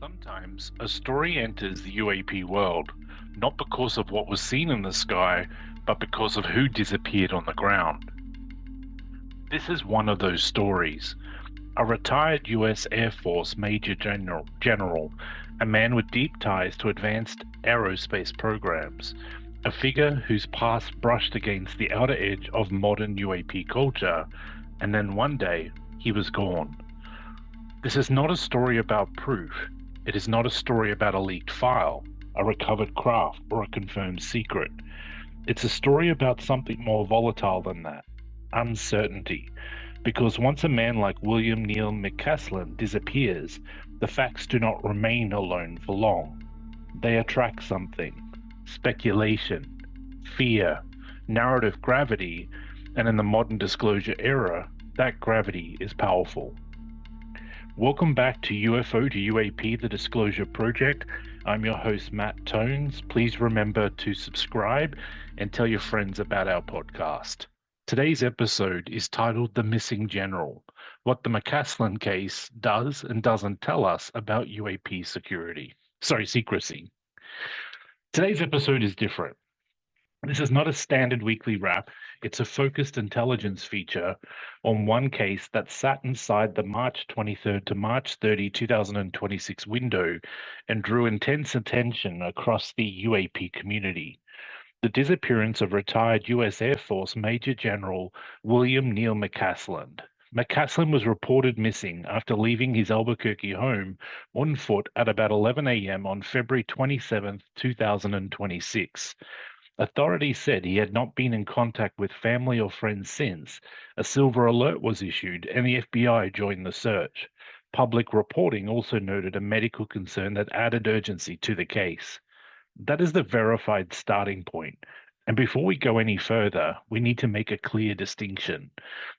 Sometimes a story enters the UAP world, not because of what was seen in the sky, but because of who disappeared on the ground. This is one of those stories. A retired US Air Force Major General, a man with deep ties to advanced aerospace programs, a figure whose past brushed against the outer edge of modern UAP culture, and then one day he was gone. This is not a story about proof. It is not a story about a leaked file, a recovered craft, or a confirmed secret. It's a story about something more volatile than that: uncertainty. Because once a man like William Neil McCasland disappears, the facts do not remain alone for long. They attract something: speculation, fear, narrative gravity, and in the modern disclosure era, that gravity is powerful. Welcome back to UFO to UAP, the Disclosure Project. I'm your host, Matt Tones. Please remember to subscribe and tell your friends about our podcast. Today's episode is titled The Missing General: What the McCasland case does and doesn't tell us about UAP secrecy. Today's episode is different. This is not a standard weekly wrap. It's a focused intelligence feature on one case that sat inside the March 23rd to March 30, 2026 window and drew intense attention across the UAP community: the disappearance of retired US Air Force Major General William Neil McCasland. McCasland was reported missing after leaving his Albuquerque home on foot at about 11 a.m. on February 27, 2026. Authorities said he had not been in contact with family or friends since. A silver alert was issued, and the FBI joined the search. Public reporting also noted a medical concern that added urgency to the case. That is the verified starting point. And before we go any further, we need to make a clear distinction.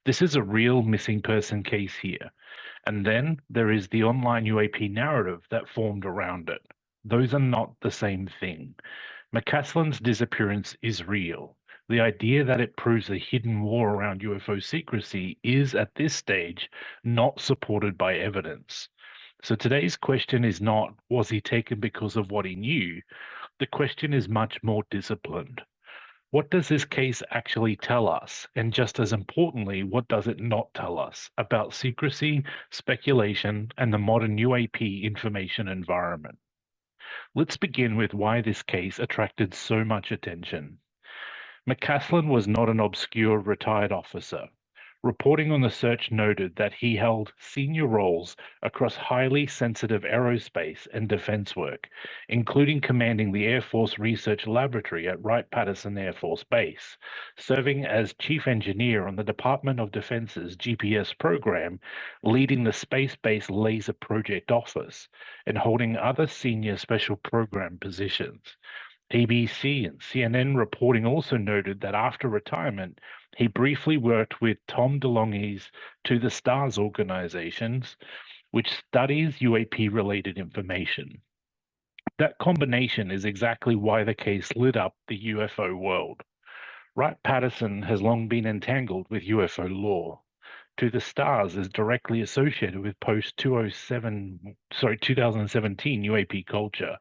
This is a real missing person case here. And then there is the online UAP narrative that formed around it. Those are not the same thing. McCasland's disappearance is real. The idea that it proves a hidden war around UFO secrecy is, at this stage, not supported by evidence. So today's question is not, was he taken because of what he knew? The question is much more disciplined. What does this case actually tell us? And just as importantly, what does it not tell us about secrecy, speculation, and the modern UAP information environment? Let's begin with why this case attracted so much attention. McCasland was not an obscure retired officer. Reporting on the search noted that he held senior roles across highly sensitive aerospace and defense work, including commanding the Air Force Research Laboratory at Wright-Patterson Air Force Base, serving as chief engineer on the Department of Defense's GPS program, leading the Space-Based Laser Project Office, and holding other senior special program positions. ABC and CNN reporting also noted that after retirement, he briefly worked with Tom DeLonghi's To the Stars organizations, which studies UAP-related information. That combination is exactly why the case lit up the UFO world. Wright-Patterson has long been entangled with UFO lore. To the Stars is directly associated with post-2017 UAP culture,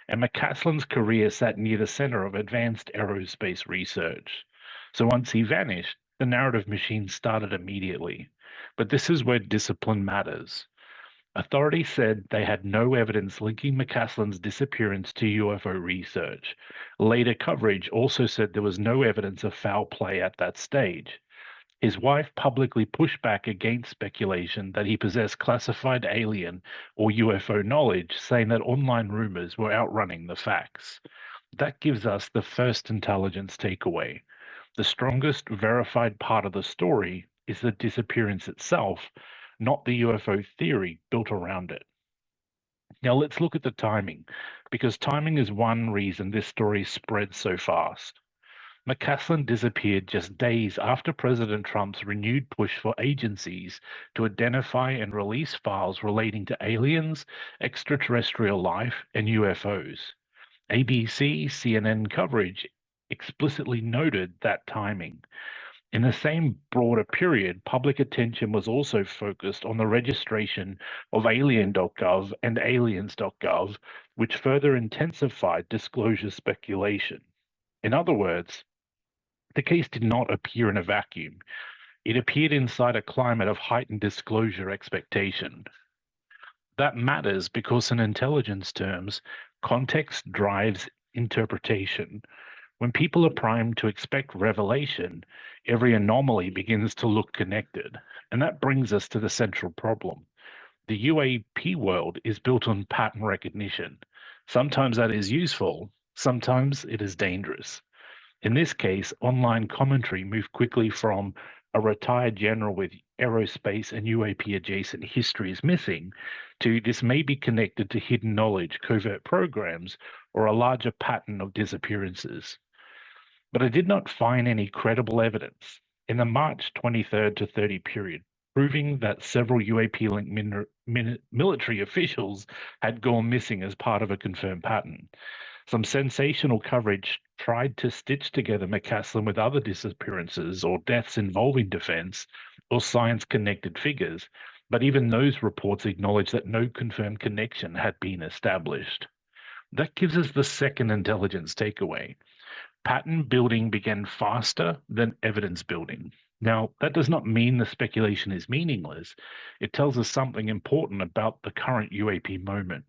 and McCasland's career sat near the center of advanced aerospace research. So once he vanished, the narrative machine started immediately. But this is where discipline matters. Authorities said they had no evidence linking McCasland's disappearance to UFO research. Later coverage also said there was no evidence of foul play at that stage. His wife publicly pushed back against speculation that he possessed classified alien or UFO knowledge, saying that online rumors were outrunning the facts. That gives us the first intelligence takeaway. The strongest verified part of the story is the disappearance itself, not the UFO theory built around it. Now let's look at the timing, because timing is one reason this story spread so fast. McCasland disappeared just days after President Trump's renewed push for agencies to identify and release files relating to aliens, extraterrestrial life, and UFOs. ABC, CNN coverage explicitly noted that timing. In the same broader period, public attention was also focused on the registration of alien.gov and aliens.gov, which further intensified disclosure speculation. In other words, the case did not appear in a vacuum. It appeared inside a climate of heightened disclosure expectation. That matters because, in intelligence terms, context drives interpretation. When people are primed to expect revelation, every anomaly begins to look connected. And that brings us to the central problem. The UAP world is built on pattern recognition. Sometimes that is useful, sometimes it is dangerous. In this case, online commentary moved quickly from a retired general with aerospace and UAP adjacent history is missing to this may be connected to hidden knowledge, covert programs, or a larger pattern of disappearances. But I did not find any credible evidence in the March 23rd to 30 period proving that several UAP-linked military officials had gone missing as part of a confirmed pattern. Some sensational coverage tried to stitch together McCasland with other disappearances or deaths involving defense or science-connected figures, but even those reports acknowledged that no confirmed connection had been established. That gives us the second intelligence takeaway. Pattern building began faster than evidence building. Now, that does not mean the speculation is meaningless. It tells us something important about the current UAP moment.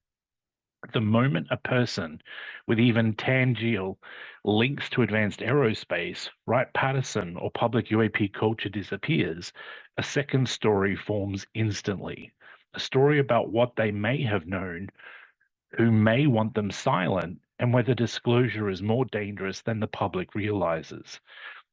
The moment a person with even tangible links to advanced aerospace, Wright-Patterson, or public UAP culture disappears, a second story forms instantly. A story about what they may have known, who may want them silent, and whether disclosure is more dangerous than the public realizes.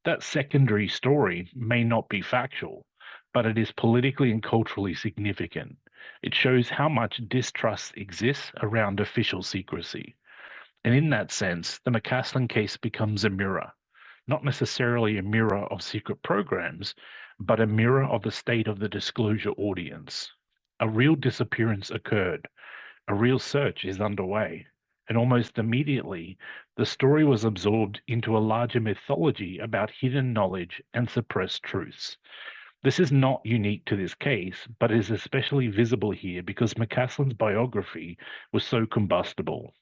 That secondary story may not be factual, but it is politically and culturally significant. It shows how much distrust exists around official secrecy. And in that sense, the McCasland case becomes a mirror, not necessarily a mirror of secret programs, but a mirror of the state of the disclosure audience. A real disappearance occurred. A real search is underway, and almost immediately the story was absorbed into a larger mythology about hidden knowledge and suppressed truths. This is not unique to this case, but is especially visible here because McCasland's biography was so combustible.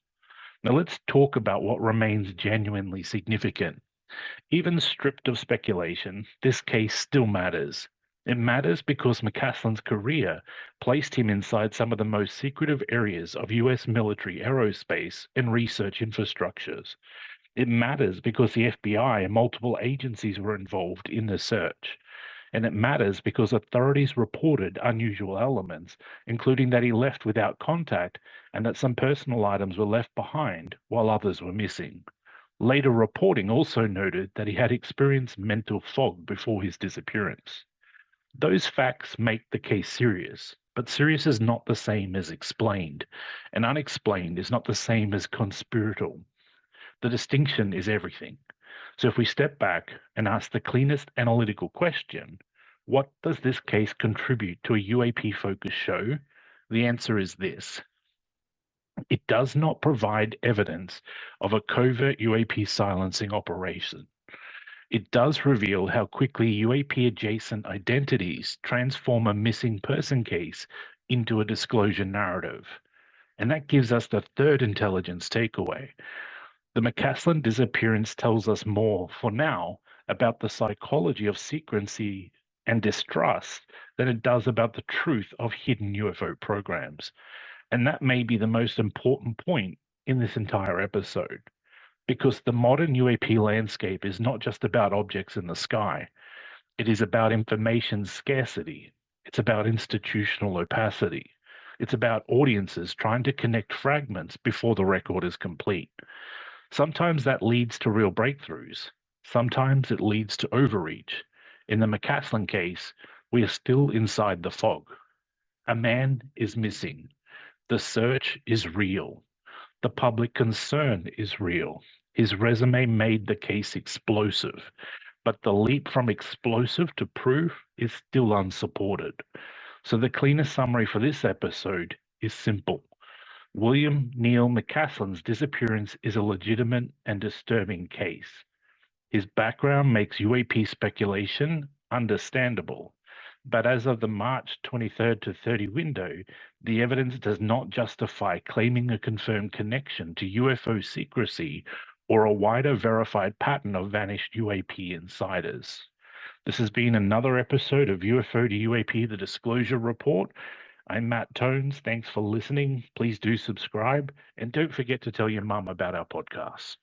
Now let's talk about what remains genuinely significant. Even stripped of speculation, this case still matters. It matters because McCasland's career placed him inside some of the most secretive areas of US military aerospace and research infrastructures. It matters because the FBI and multiple agencies were involved in the search. And it matters because authorities reported unusual elements, including that he left without contact and that some personal items were left behind while others were missing. Later reporting also noted that he had experienced mental fog before his disappearance. Those facts make the case serious, but serious is not the same as explained, and unexplained is not the same as conspiratorial. The distinction is everything. So if we step back and ask the cleanest analytical question, what does this case contribute to a UAP-focused show? The answer is this. It does not provide evidence of a covert UAP silencing operation. It does reveal how quickly UAP-adjacent identities transform a missing person case into a disclosure narrative. And that gives us the third intelligence takeaway. The McCasland disappearance tells us more, for now, about the psychology of secrecy and distrust than it does about the truth of hidden UFO programs. And that may be the most important point in this entire episode, because the modern UAP landscape is not just about objects in the sky. It is about information scarcity. It's about institutional opacity. It's about audiences trying to connect fragments before the record is complete. Sometimes that leads to real breakthroughs. Sometimes it leads to overreach. In the McCasland case, we are still inside the fog. A man is missing. The search is real. The public concern is real. His resume made the case explosive, but the leap from explosive to proof is still unsupported. So the cleanest summary for this episode is simple. William Neil McCasland's disappearance is a legitimate and disturbing case. His background makes UAP speculation understandable, but as of the March 23rd to 30 window, the evidence does not justify claiming a confirmed connection to UFO secrecy or a wider verified pattern of vanished UAP insiders. This has been another episode of UFO to UAP, the Disclosure Report. I'm Matt Tones. Thanks for listening. Please do subscribe and don't forget to tell your mum about our podcast.